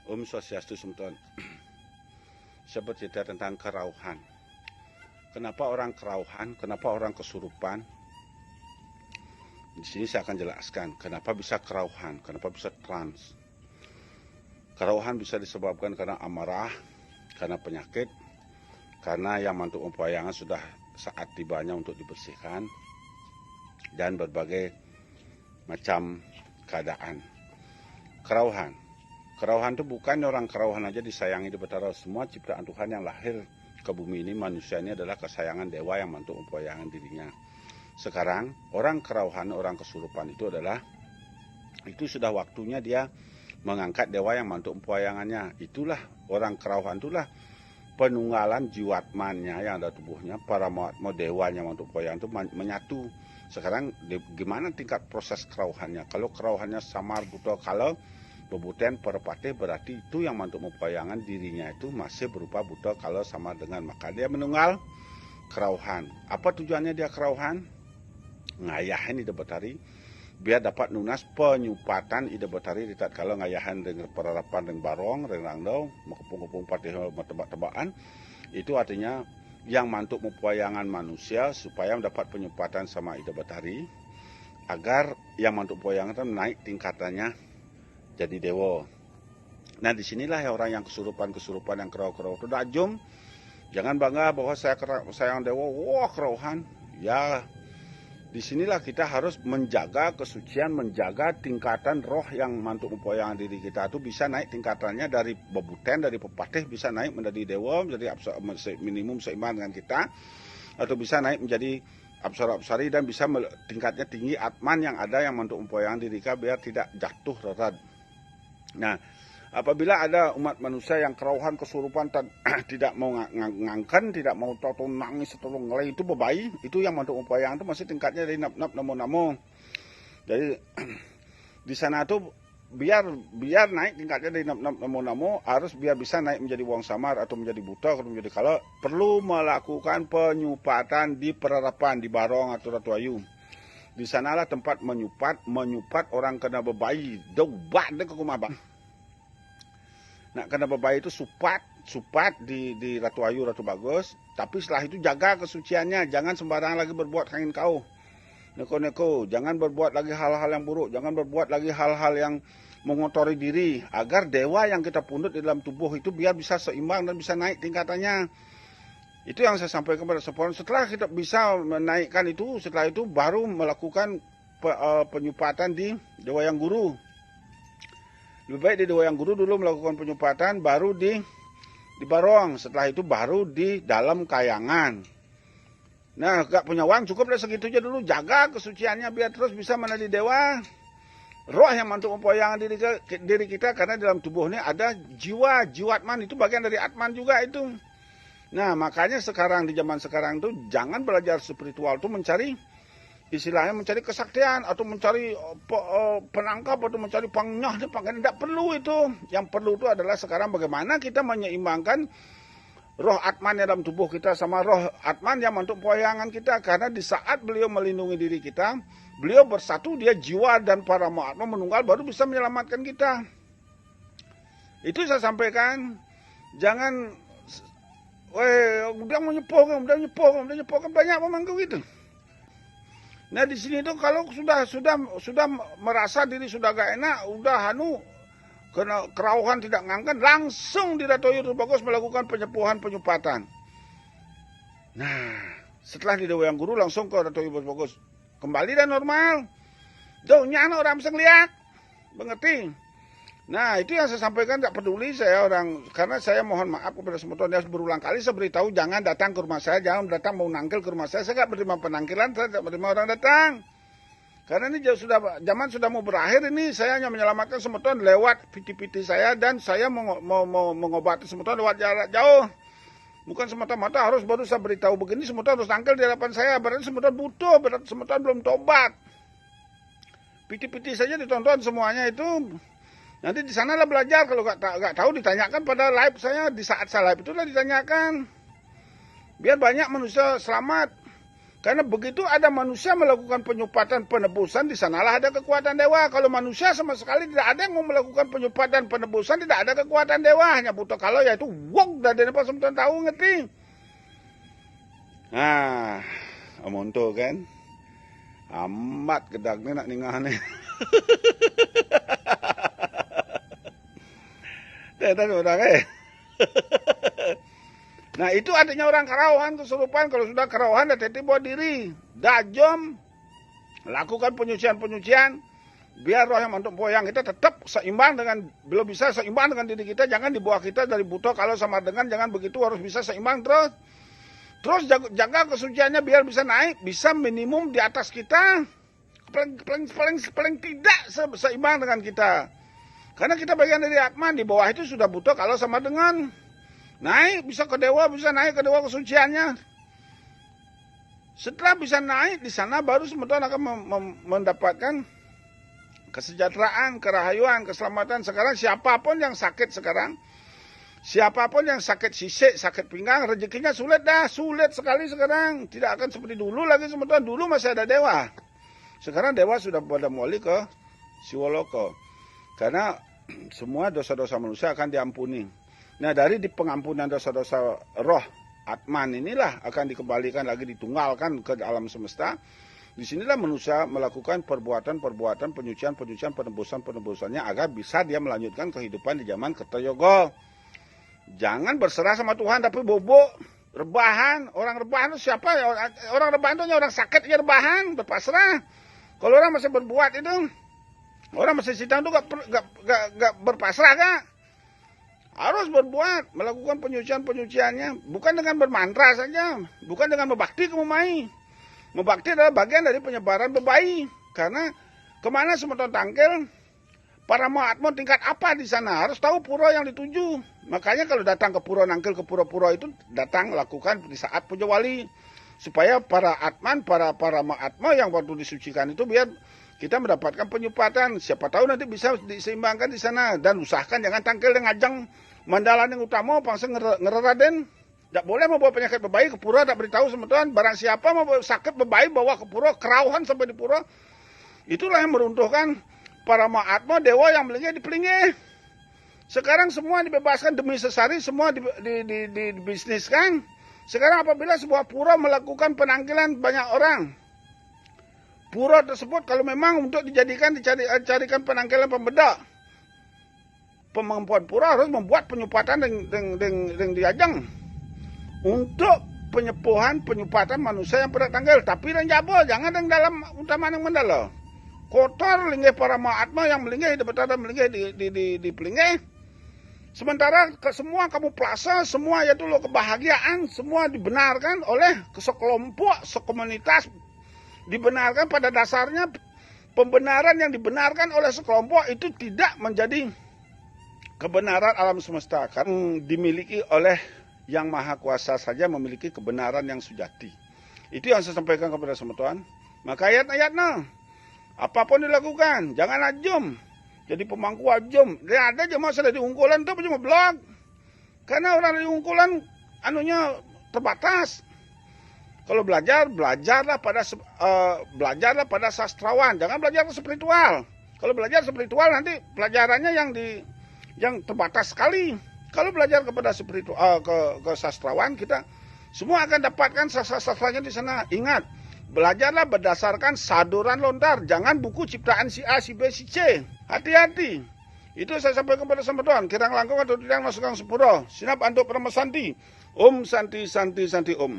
Om Swastiastu Sumton. Saya bercerita tentang kerauhan. Kenapa orang kerauhan? Kenapa orang kesurupan? Di sini saya akan jelaskan kenapa bisa kerauhan, kenapa bisa trans. Kerauhan bisa disebabkan karena amarah, karena penyakit, karena yang mantuk mempoyangan sudah saat tibanya untuk dibersihkan, dan berbagai macam keadaan. Kerauhan. Kerauhan itu bukan orang kerauhan aja disayangi di Betara. Semua ciptaan Tuhan yang lahir ke bumi ini, manusia ini adalah kesayangan dewa yang mantuk mempoyangan dirinya. Sekarang orang kerauhan, orang kesurupan itu adalah, itu sudah waktunya dia mengangkat dewa yang mantuk mempoyangannya. Itulah orang kerauhan, itulah penunggalan jiwatmannya yang ada tubuhnya, para dewanya mantuk mempoyangan itu menyatu. Sekarang gimana tingkat proses kerauhannya? Kalau kerauhannya samar buta, kalau bebuten perpatih, berarti itu yang mantuk mempoyangan dirinya itu masih berupa buta kalau sama dengan, maka dia menunggal kerauhan. Apa tujuannya dia kerauhan? Ngayahan ide betari biar dapat nunas penyupatan ide betari di tatkala ngayahan dengan perarapan dengan barong, dengan rangdau, mengepung-kepung patih tebak-tebakan. Itu artinya yang mantuk mempoyangan manusia supaya mendapat penyupatan sama ide betari agar yang mantuk mempoyangan itu naik tingkatannya jadi dewa. Nah disinilah ya orang yang kesurupan yang kerau-kerau itu dajum. Jangan bangga bahwa saya yang dewa, wah kerauhan. Ya disinilah kita harus menjaga kesucian, menjaga tingkatan roh yang mantuk mempoyangan diri kita itu bisa naik tingkatannya dari bebuten, dari pepatih bisa naik menjadi dewa, menjadi minimum seiman dengan kita, atau bisa naik menjadi apsara-apsari dan bisa tingkatnya tinggi atman yang ada yang mantuk mempoyangan diri kita biar tidak jatuh rerad. Nah, apabila ada umat manusia yang kerauhan kesurupan tidak mau ngangkan, tidak mau tahu nangis atau ngelai, itu bebai, itu yang mantuk mempoyangan itu masih tingkatnya dari nap-nap namo-namo. Jadi di sana tuh biar naik tingkatnya dari nap-nap namo-namo, harus biar bisa naik menjadi wong samar atau menjadi buta atau menjadi kalau perlu melakukan penyupatan di perarapan, di barong atau ratu ayu. Di sanalah tempat menyupat orang kena bebayi, dobat deh ke kumabang. Nah, kena bebayi itu supat di Ratu Ayu, Ratu Bagus. Tapi setelah itu jaga kesuciannya, jangan sembarangan lagi berbuat kangin kau. Neko-neko, jangan berbuat lagi hal-hal yang buruk, jangan berbuat lagi hal-hal yang mengotori diri, agar dewa yang kita pundut di dalam tubuh itu biar bisa seimbang dan bisa naik tingkatannya. Itu yang saya sampaikan kepada semua. Setelah kita bisa menaikkan itu, setelah itu baru melakukan penyupatan di Dewa Yang Guru. Lebih baik di Dewa Yang Guru dulu melakukan penyupatan, baru di barong. Setelah itu baru di dalam kayangan. Nah, gak punya uang cukup dari segitu aja dulu. Jaga kesuciannya biar terus bisa menjadi dewa. Roh yang mantuk mempoyangan diri kita, karena dalam tubuh ini ada jiwatman, itu bagian dari atman juga itu. Nah, makanya sekarang di zaman sekarang itu jangan belajar spiritual itu mencari istilahnya mencari kesaktian atau mencari penangkap atau mencari pangnyah, tidak perlu itu. Yang perlu itu adalah sekarang bagaimana kita menyeimbangkan roh atman yang dalam tubuh kita sama roh atman yang mantuk mempoyangan kita, karena di saat beliau melindungi diri kita, beliau bersatu, dia jiwa dan para atma menunggal baru bisa menyelamatkan kita. Itu saya sampaikan. Jangan udah menyepokan banyak memang gitu. Nah di sini tuh kalau sudah merasa diri sudah gak enak, udah kena kerauhan tidak ngangkat, langsung di Ratu Ayu Bagus melakukan penyupatan. Nah setelah di Dewa Yang Guru langsung ke Ratu Ayu Bagus, kembali dan normal. Tuh nyana orang bisa ngeliat, mengerti. Nah itu yang saya sampaikan, gak peduli saya orang, karena saya mohon maaf kepada semua dia berulang kali saya beritahu jangan datang ke rumah saya, jangan datang mau nangkil ke rumah saya gak menerima penangkilan, saya tidak menerima orang datang. Karena ini zaman sudah mau berakhir, ini saya hanya menyelamatkan semeton lewat piti-piti saya, dan saya mau mengobati semeton lewat jarak jauh. Bukan semata-mata harus baru saya beritahu begini, semeton harus nangkil di hadapan saya, berarti semeton butuh, berarti semeton belum tobat. Piti-piti saja ditonton semuanya itu. Nanti di sanalah belajar, kalau gak tahu ditanyakan pada live saya, di saat saya live itulah ditanyakan. Biar banyak manusia selamat. Karena begitu ada manusia melakukan penyupatan penebusan, di sanalah ada kekuatan dewa. Kalau manusia sama sekali tidak ada yang mau melakukan penyupatan penebusan, tidak ada kekuatan dewa. Hanya buta kalau yaitu wong dan apa semua tahu ngerti. Nah, omong tu kan. Amat gedagnya nak ningane. Tadi orang Nah itu artinya orang kerauhan kesurupan. Kalau sudah kerauhan, hati-hati buat diri. Dajom, lakukan penyucian-penyucian. Biar roh yang untuk poyang kita tetap seimbang dengan, belum bisa seimbang dengan diri kita. Jangan dibawa kita dari buta kalau sama dengan, jangan begitu, harus bisa seimbang terus. Terus jaga kesuciannya biar bisa naik, bisa minimum di atas kita. Paling tidak seimbang dengan kita. Karena kita bagian dari Atman, di bawah itu sudah buta kalau sama dengan. Naik bisa ke dewa, bisa naik ke dewa kesuciannya. Setelah bisa naik di sana baru sebentar akan mendapatkan kesejahteraan, kerahayuan, keselamatan. Sekarang siapapun yang sakit sekarang, siapapun yang sakit sisik, sakit pinggang, rezekinya sulit dah, sulit sekali sekarang. Tidak akan seperti dulu lagi sebentar. Dulu masih ada dewa. Sekarang dewa sudah pada mulai ke Siwoloko. Karena semua dosa-dosa manusia akan diampuni. Nah dari di pengampunan dosa-dosa roh Atman inilah akan dikembalikan lagi, ditunggalkan ke alam semesta. Disinilah manusia melakukan perbuatan-perbuatan, penyucian-penyucian, penebusan-penebusannya agar bisa dia melanjutkan kehidupan di zaman Kertoyogo. Jangan berserah sama Tuhan tapi bobo, rebahan. Orang rebahan itu siapa? Orang rebahan itu orang sakit ya rebahan, berpasrah. Kalau orang masih berbuat itu, orang masih sidang itu gak berpasrah kak. Harus berbuat, melakukan penyucian-penyuciannya. Bukan dengan bermantra saja. Bukan dengan membakti ke Mumai. Membakti adalah bagian dari penyebaran bebai. Karena kemana semeton tangkil, para Mahatma tingkat apa di sana. Harus tahu pura yang dituju. Makanya kalau datang ke pura nangkil, ke pura-pura itu, datang lakukan di saat puja wali. Supaya para Atman, para Mahatma yang waktu disucikan itu biar kita mendapatkan penyupatan. Siapa tahu nanti bisa diseimbangkan di sana. Dan usahakan jangan tangkil dengan ajang mandalan yang utama, pangsa ngereraden. Tidak boleh membawa penyakit bebai ke pura, tak beritahu semeton. Barang siapa mau sakit bebai bawa ke pura, kerauhan sampai di pura. Itulah yang meruntuhkan para Mahatma, dewa yang melingih dipelingih. Sekarang semua dibebaskan demi sesari, semua dibisniskan. Sekarang apabila sebuah pura melakukan penangkilan banyak orang, pura tersebut kalau memang untuk dicarikan penangkilan pembeda, pemampuan pura harus membuat penyupatan yang diajang untuk penyupatan manusia yang pada tanggal. Tapi yang jabol, jangan yang dalam utama yang mendala. Kotor linggih para Mahatma yang melingih, di pelingih. Sementara semua kamu plaza, semua yaitu lo kebahagiaan, semua dibenarkan oleh sekelompok, sekomunitas. Dibenarkan pada dasarnya, pembenaran yang dibenarkan oleh sekelompok itu tidak menjadi kebenaran alam semesta. Karena dimiliki oleh yang maha kuasa saja memiliki kebenaran yang sujati. Itu yang saya sampaikan kepada semua Tuhan. Maka ayat-ayatnya, apapun dilakukan, jangan ajum. Jadi pemangku ajum. Dia ada cuma sudah diungkulan itu cuma blog. Karena orang diungkulan anunya terbatas. Kalau belajarlah pada sastrawan, jangan belajar spiritual. Kalau belajar spiritual nanti pelajarannya yang terbatas sekali. Kalau belajar kepada spiritual ke sastrawan, kita semua akan dapatkan sastra-sastranya di sana. Ingat, belajarlah berdasarkan saduran lontar, jangan buku ciptaan si A, si B, si C. Hati-hati. Itu saya sampaikan kepada sama Tuhan. Kirang langkung atau tidak masukkan sepuro. Sinap antuk Brahma Santi. Om Santi Santi Santi Om.